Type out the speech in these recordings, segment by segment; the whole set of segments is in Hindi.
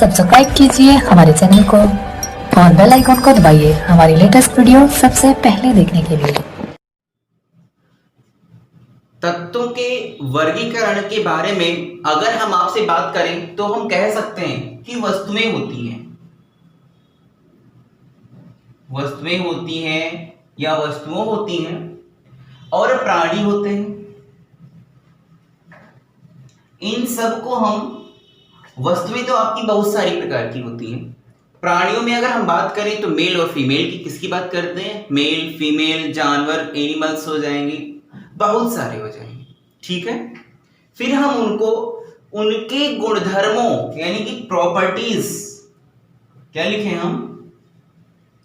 सब्सक्राइब कीजिए हमारे चैनल को और बेल आइकन को दबाइए हमारी लेटेस्ट वीडियो सबसे पहले देखने के लिए। तत्वों के वर्गीकरण के बारे में अगर हम आपसे बात करें तो हम कह सकते हैं कि वस्तुएं होती हैं, वस्तुएं होती हैं या वस्तुओं होती हैं और प्राणी होते हैं। इन सब को हम वस्तुएं तो आपकी बहुत सारी प्रकार की होती हैं। प्राणियों में अगर हम बात करें तो मेल और फीमेल की किसकी बात करते हैं? मेल, फीमेल, जानवर, एनिमल्स हो जाएंगे, बहुत सारे हो जाएंगे, ठीक है। फिर हम उनको उनके गुणधर्मों यानी कि प्रॉपर्टीज, क्या लिखे हम?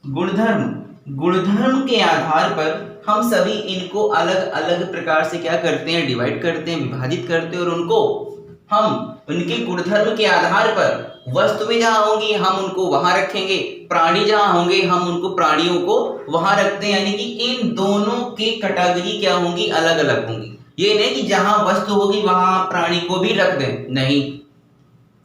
गुणधर्म के आधार पर हम सभी इनको अलग अलग प्रकार से क्या करते हैं? डिवाइड करते हैं, विभाजित करते हैं और उनको हम उनके गुणधर्म के आधार पर वस्तुएं जहां होंगी हम उनको वहां रखेंगे, प्राणी जहां होंगे हम उनको प्राणियों को वहां रखते हैं। यानी कि इन दोनों के कैटेगरी क्या होंगी? अलग अलग होंगी। ये नहीं कि जहां वस्तु होगी वहां प्राणी को भी रख दें, नहीं।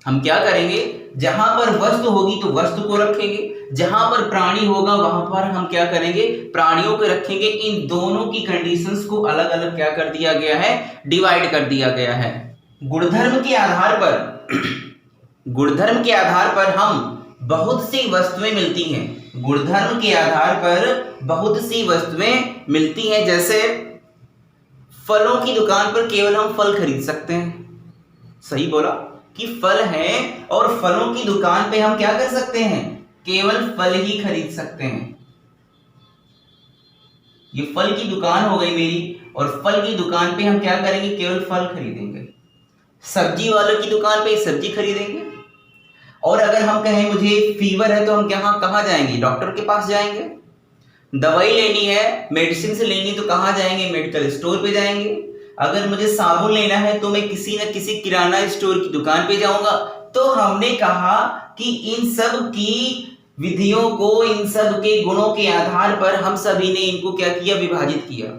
हम क्या करेंगे? जहां पर वस्तु होगी तो वस्तु को रखेंगे, जहां पर प्राणी होगा वहां पर हम क्या करेंगे? प्राणियों को रखेंगे। इन दोनों की कंडीशंस को अलग अलग क्या कर दिया गया है? डिवाइड कर दिया गया है। गुणधर्म के आधार पर हम बहुत सी वस्तुएं मिलती हैं। गुणधर्म के आधार पर बहुत सी वस्तुएं मिलती हैं। जैसे फलों की दुकान पर केवल हम फल खरीद सकते हैं। सही बोला कि फल है और फलों की दुकान पे हम क्या कर सकते हैं? केवल फल ही खरीद सकते हैं। ये फल की दुकान हो गई मेरी और फल की दुकान पे हम क्या करेंगे? केवल फल खरीदेंगे। सब्जी वालों की दुकान पे सब्जी खरीदेंगे। और अगर हम कहें मुझे फीवर है तो हम कहाँ जाएंगे? डॉक्टर के पास जाएंगे। दवाई लेनी है, मेडिसिन से लेनी तो कहाँ जाएंगे? मेडिकल स्टोर पे जाएंगे। अगर मुझे साबुन लेना है तो मैं किसी न किसी किराना स्टोर की दुकान पे जाऊंगा। तो हमने कहा कि इन सब की विधियों को, इन सब के गुणों के आधार पर हम सभी ने इनको क्या किया? विभाजित किया।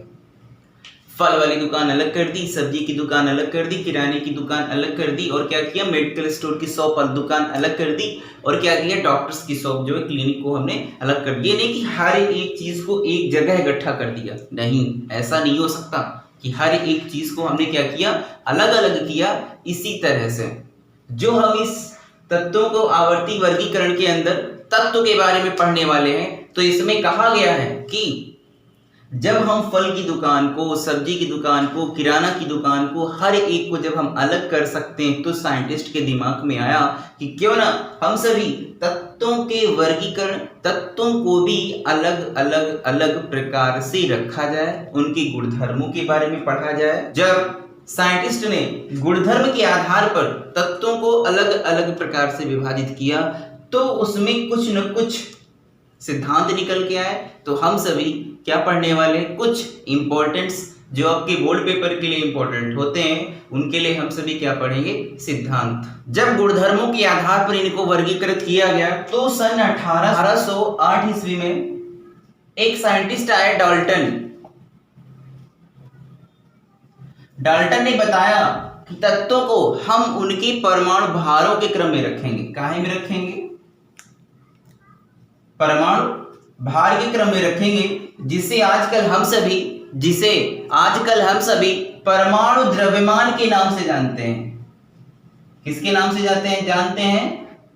फल वाली दुकान अलग कर दी, सब्जी की दुकान अलग कर दी, किराने की दुकान अलग कर दी और क्या किया? मेडिकल स्टोर की शॉप दुकान अलग कर दी और क्या किया? डॉक्टर्स की शॉप जो है, क्लिनिक को हमने अलग कर दिया। नहीं कि हर एक चीज को एक जगह इकट्ठा कर दिया, नहीं, ऐसा नहीं हो सकता कि हर एक चीज को हमने क्या किया? अलग अलग किया। इसी तरह से जो हम इस तत्वों को आवर्ती वर्गीकरण के अंदर तत्व के बारे में पढ़ने वाले हैं, तो इसमें कहा गया है कि जब हम फल की दुकान को, सब्जी की दुकान को, किराना की दुकान को, हर एक को जब हम अलग कर सकते हैं तो साइंटिस्ट के दिमाग में आया कि क्यों ना हम सभी तत्वों के वर्गीकरण, तत्वों को भी अलग प्रकार से रखा जाए, उनके गुणधर्मों के बारे में पढ़ा जाए। जब साइंटिस्ट ने गुणधर्म के आधार पर तत्वों को अलग अलग प्रकार से विभाजित किया तो उसमें कुछ न कुछ सिद्धांत निकल के आए। तो हम सभी क्या पढ़ने वाले? कुछ इंपॉर्टेंट्स जो आपके बोर्ड पेपर के लिए इंपॉर्टेंट होते हैं, उनके लिए हम सभी क्या पढ़ेंगे? सिद्धांत। जब गुणधर्मों के आधार पर इनको वर्गीकृत किया गया तो सन 1808 ईस्वी में एक साइंटिस्ट आए, डाल्टन ने बताया कि तत्वों को हम उनके परमाणु भारों के क्रम में रखेंगे। काहे में रखेंगे? परमाणु भार के क्रम में रखेंगे, जिसे आजकल हम सभी परमाणु द्रव्यमान के नाम से जानते हैं। किसके नाम से जानते हैं?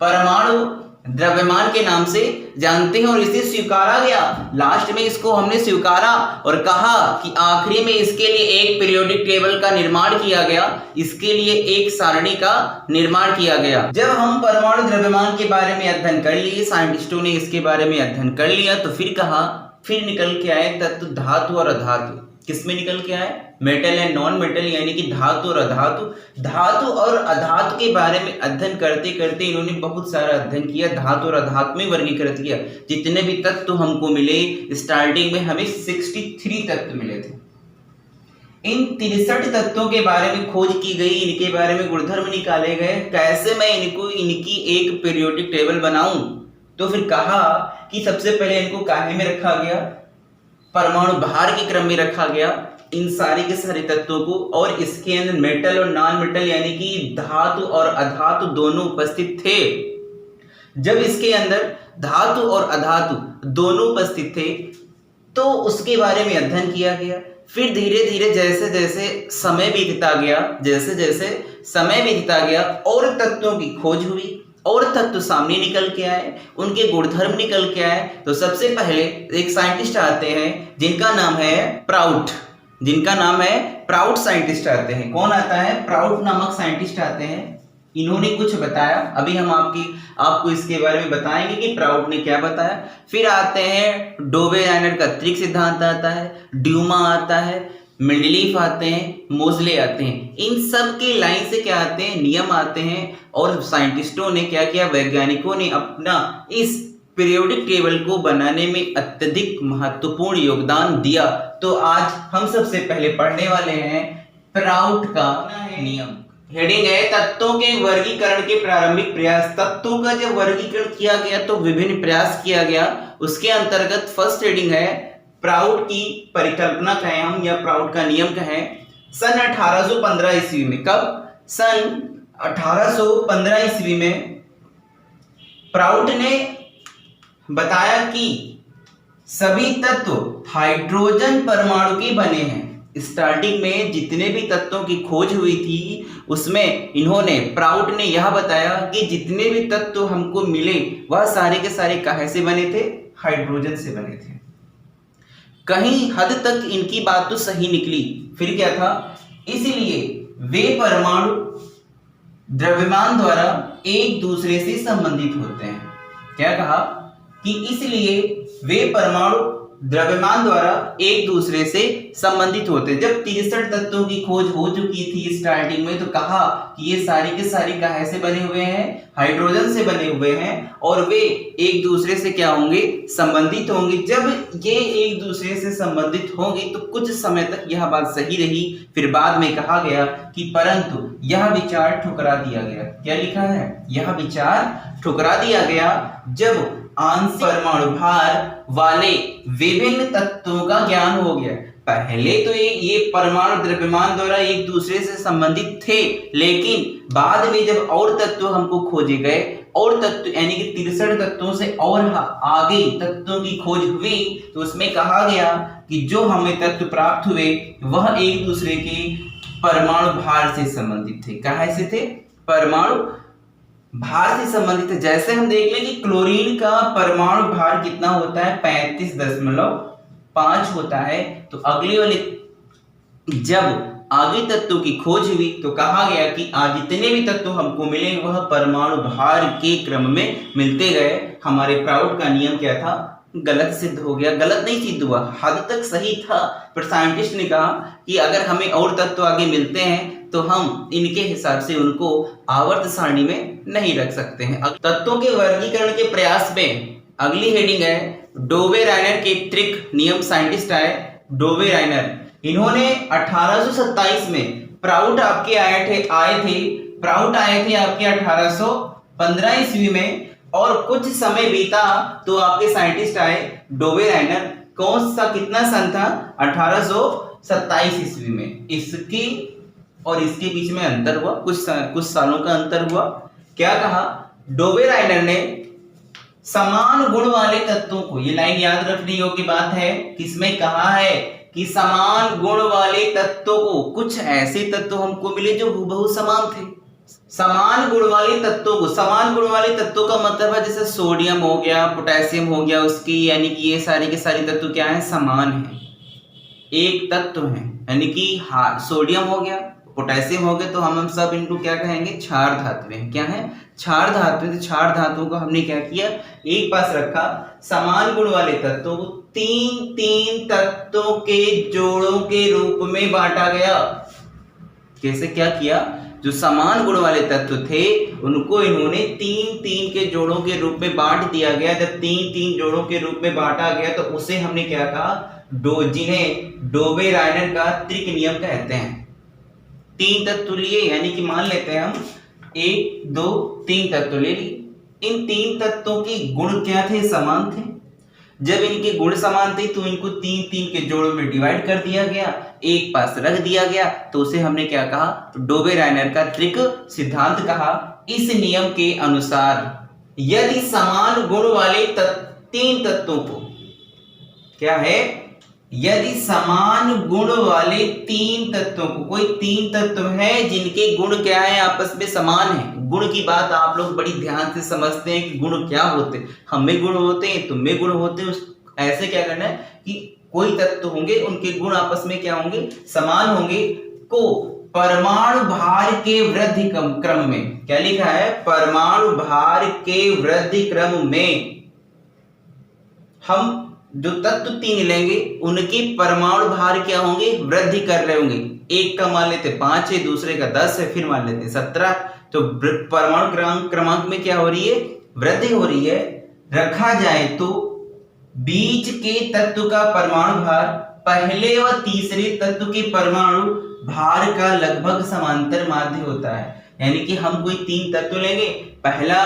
परमाणु द्रव्यमान के नाम से जानते हैं और इसे स्वीकारा गया। लास्ट में इसको हमने स्वीकारा और कहा कि आखिरी में इसके लिए एक पीरियोडिक टेबल का निर्माण किया गया, इसके लिए एक सारणी का निर्माण किया गया। जब हम परमाणु द्रव्यमान के बारे में अध्ययन कर लिए, साइंटिस्टों ने इसके बारे में अध्ययन कर लिया, तो फिर निकल के आए तत्व धातु और अधातु। किसमें निकल के आए? मेटल एंड नॉन मेटल, यानी कि धातु और अधातु। धातु और अधातु के बारे में अध्ययन करते करते इन्होंने बहुत सारा अध्ययन किया, धातु और अधातु में वर्गीकृत किया। जितने भी तत्व हमको मिले, स्टार्टिंग में हमें 63 तत्व मिले थे। इन 63 तत्वों के बारे में खोज की गई, इनके बारे में गुणधर्म निकाले गए। कैसे मैं इनकी एक पीरियोडिक टेबल बनाऊं? तो फिर कहा कि सबसे पहले इनको काहे में रखा गया? परमाणु भार के क्रम में रखा गया इन सारे के सारे तत्वों को, और इसके अंदर मेटल और नॉन मेटल यानी कि धातु और अधातु दोनों उपस्थित थे। जब इसके अंदर धातु और अधातु दोनों उपस्थित थे तो उसके बारे में अध्ययन किया गया। फिर धीरे धीरे जैसे जैसे समय बीतता गया और तत्वों की खोज हुई और तत्व सामने निकल के आए, उनके गुणधर्म निकल के आए। तो सबसे पहले एक साइंटिस्ट आते हैं जिनका नाम है प्राउड साइंटिस्ट आते हैं। कौन आता है? प्राउड नामक साइंटिस्ट आते हैं। इन्होंने कुछ बताया, अभी हम आपको इसके बारे में बताएंगे कि प्राउड ने क्या बताया। फिर आते हैं डोबे-राइनर का त्रिक सिद्धांत आता है, ड्यूमा आता है, मेंडलीफ आते हैं, मोजले आते हैं। इन सब के लाइन से क्या आते हैं? नियम आते हैं। और साइंटिस्टों ने क्या किया? वैज्ञानिकों ने अपना इस पीरियोडिक टेबल को बनाने में अत्यधिक महत्वपूर्ण योगदान दिया। तो आज हम सबसे पहले पढ़ने वाले हैं प्राउड का नियम। हेडिंग है तत्वों के वर्गीकरण के प्रारंभिक प्रयास। तत्वों का जब वर्गीकरण किया गया तो विभिन्न प्रयास किया गया। उसके अंतर्गत फर्स्ट हेडिंग है प्राउड की परिकल्पना कहें हम या प्राउड का नियम कहें। सन 1815 ईस्वी में, कब? सन 1815 ईस्वी में प्राउड ने बताया कि सभी तत्व हाइड्रोजन परमाणु के बने हैं। स्टार्टिंग में जितने भी तत्वों की खोज हुई थी उसमें प्राउड ने यह बताया कि जितने भी तत्व हमको मिले वह सारे के सारे काहे से बने थे? हाइड्रोजन से बने थे। कहीं हद तक इनकी बात तो सही निकली। फिर क्या था? इसलिए वे परमाणु द्रव्यमान द्वारा एक दूसरे से संबंधित होते हैं। क्या कहा? कि इसलिए वे परमाणु द्रव्यमान द्वारा एक दूसरे से संबंधित होते हैं। जब 63 तत्वों की खोज हो चुकी थी स्टार्टिंग में तो कहा कि ये सारे के सारे काहे से बने हुए हैं? हाइड्रोजन से बने हुए हैं और वे एक दूसरे से क्या होंगे? संबंधित होंगे। जब ये एक दूसरे से संबंधित होंगे तो कुछ समय तक यह बात सही रही। फिर बाद में कहा गया कि परंतु यह विचार ठुकरा दिया गया। क्या लिखा है? यह विचार ठुकरा दिया गया जब आंशिक परमाणु भार वाले विभिन्न तत्वों का ज्ञान हो गया। पहले तो ये परमाणु द्रव्यमान द्वारा एक दूसरे से संबंधित थे, लेकिन बाद में जब और तत्व हमको खोजे गए और तत्व यानी कि 63 तत्वों से और आगे तत्वों की खोज हुई तो उसमें कहा गया कि जो हमें तत्व प्राप्त हुए वह एक दूसरे के परमाणु भार से संबंधित थे। कहाँ से थे? परमाणु भार से संबंधित है। जैसे हम देख लें कि क्लोरीन का परमाणु भार कितना होता है? 35.5 होता है। तो अगले वाले जब आगे तत्वों की खोज हुई तो कहा गया कि आज जितने भी तत्व हमको मिले वह परमाणु भार के क्रम में मिलते गए। हमारे प्राउड का नियम क्या था? गलत सिद्ध हो गया। गलत नहीं सिद्ध हुआ, हद तक सही था, पर साइंटिस्ट ने कहा कि अगर हमें और तत्व आगे मिलते हैं तो हम इनके हिसाब से उनको आवर्त सारणी में नहीं रख सकते हैं। तत्वों के वर्गीकरण के प्रयास में अगली हेडिंग है डोबे-राइनर के त्रिक नियम। साइंटिस्ट आए डोबे-राइनर। इन्होंने 1827 में प्राउड आपके आए थे आपके 1815 ईस्वी में और कुछ समय बीता तो आपके साइंटिस्ट आए डोबे-राइनर। कौन सा कितना सन था? 1827 ईस्वी में। इसकी और इसके बीच में अंतर हुआ, कुछ सालों का अंतर हुआ। क्या कहा? डोबे-राइनर ने समान गुण वाले तत्वों को, ये लाइन याद रखने योग्य बात है, किसमें कहा है कि समान गुण वाले तत्वों को, कुछ ऐसे तत्व हमको मिले जो हूबहू समान थे। समान गुण वाले तत्वों का मतलब है जैसे सोडियम हो गया, पोटेशियम हो गया, उसकी यानी कि ये सारे के सारे तत्व क्या है? समान है, एक तत्व है। यानी कि सोडियम हो गया, पोटेशियम हो गया तो हम सब इनको क्या कहेंगे? क्षार धातुएं। क्या है? क्षार धातुएं। तो क्षार धातुओं को हमने क्या किया? एक पास रखा। समान गुण वाले तत्वों को तीन तत्वों के जोड़ों के रूप में बांटा गया। कैसे? क्या किया? जो समान गुण वाले तत्व थे उनको इन्होंने तीन के जोड़ों के रूप में बांट दिया गया। जब तीन जोड़ों के रूप में बांटा गया तो उसे हमने क्या कहा? जिन्हें डोबे-राइनर का त्रिक नियम कहते हैं। 3 तत्व लिए, यानी कि मान लेते हैं हम 1 2 3 तत्व ले लिए। इन 3 तत्वों के गुण क्या थे? समान थे। जब इनके गुण समान थे तो इनको 3 के जोड़ों में डिवाइड कर दिया गया, एक पास रख दिया गया तो उसे हमने क्या कहा? डोबे-राइनर का त्रिक सिद्धांत कहा। इस नियम के अनुसार यदि समान गुण वाले तीन तत्वों को, क्या है, यदि समान गुण वाले तीन तत्वों को, कोई तीन तत्व है जिनके गुण क्या है, आपस में समान है। गुण की बात आप लोग बड़ी ध्यान से समझते हैं कि गुण क्या होते हैं, हम में गुण होते हैं, तुम में गुण होते हैं। ऐसे क्या करना है कि कोई तत्व होंगे, उनके गुण आपस में क्या होंगे, समान होंगे, को परमाणु भार के वृद्धि क्रम में, क्या लिखा है, परमाणु भार के वृद्धि क्रम में हम जो तत्व तीन लेंगे उनके परमाणु भार क्या होंगे, वृद्धि कर रहे होंगे। एक का मान लेते 5 है, दूसरे का 10 है, फिर मान लेते 17, तो परमाणु क्रमांक में क्या हो रही है, वृद्धि हो रही है। रखा जाए तो बीच के तत्व का परमाणु भार पहले व तीसरे तत्व के परमाणु भार का लगभग समांतर माध्य होता है। यानी कि हम कोई तीन तत्व लेंगे, पहला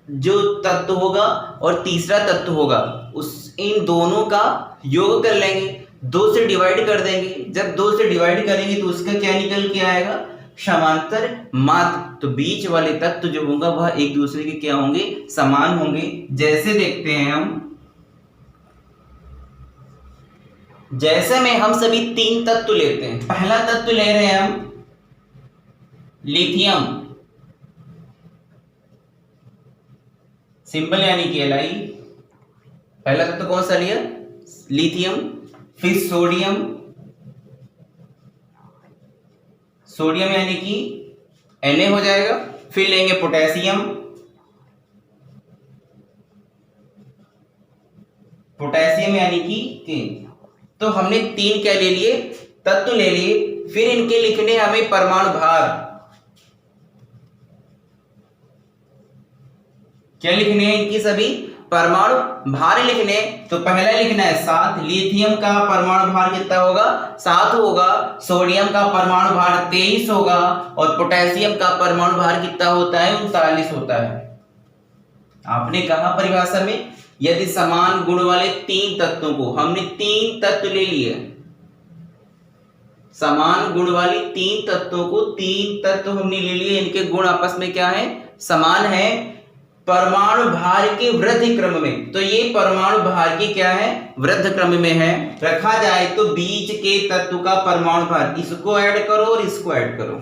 जो तत्व होगा और तीसरा तत्व होगा, उस इन दोनों का योग कर लेंगे, 2 से डिवाइड कर देंगे। जब 2 से डिवाइड करेंगे तो उसका क्या निकल के आएगा, समांतर माध्य। तो बीच वाले तत्व जो होगा वह एक दूसरे के क्या होंगे, समान होंगे। जैसे देखते हैं हम, जैसे में हम सभी तीन तत्व लेते हैं। पहला तत्व ले रहे हैं हम लिथियम, सिंबल यानी कि Li। पहला तत्व कौन सा लिया, लिथियम। फिर सोडियम, सोडियम यानी कि Na हो जाएगा। फिर लेंगे पोटेशियम, पोटेशियम यानी कि K। तो हमने तीन क्या ले लिए, तत्व ले लिए। फिर इनके लिखने हमें परमाणु भार, क्या लिखने हैं, इनकी सभी परमाणु भार लिखने। तो पहला लिखना है 7, लिथियम का परमाणु भार कितना होगा, 7 होगा। सोडियम का परमाणु भार 23 होगा और पोटेशियम का परमाणु भार कितना होता है, 39 होता है। आपने कहा परिभाषा में, यदि समान गुण वाले तीन तत्वों को, हमने तीन तत्व ले लिए, समान गुण वाली तीन तत्वों को, तीन तत्व हमने ले लिए, इनके गुण आपस में क्या है, समान है, परमाणु भार के वृद्धि क्रम में। तो ये परमाणु भार की क्या है, वृद्धि क्रम में है। रखा जाए तो बीच के तत्व का परमाणु भार, इसको ऐड करो और इसको ऐड करो,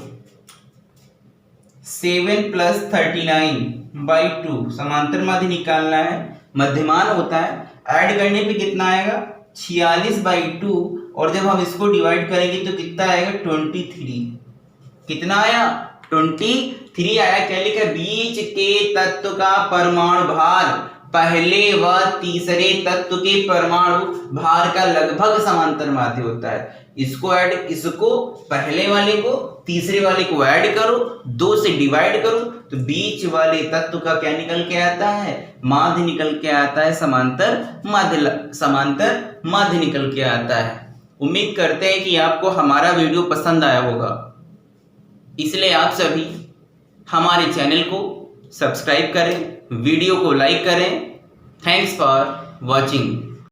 7 + 39/2, समांतर माध्य निकालना है, मध्यमान होता है। ऐड करने पे कितना आएगा, 46/2, और जब हम इसको डिवाइड करेंगे तो कितना आएगा, 23। कितना आया, 23 आया। क्या लिखा, बीच के तत्व का परमाणु भार पहले व तीसरे तत्व के परमाणु भार का लगभग समांतर माध्य होता है। इसको ऐड, इसको पहले वाले को तीसरे वाले को ऐड करो, 2 से डिवाइड करो, तो बीच वाले तत्व का क्या निकल के आता है, माध्य निकल के आता है, समांतर माध्य निकल के आता है। उम्मीद करते हैं कि आपको हमारा वीडियो पसंद आया होगा, इसलिए आप सभी हमारे चैनल को सब्सक्राइब करें, वीडियो को लाइक करें। Thanks for watching.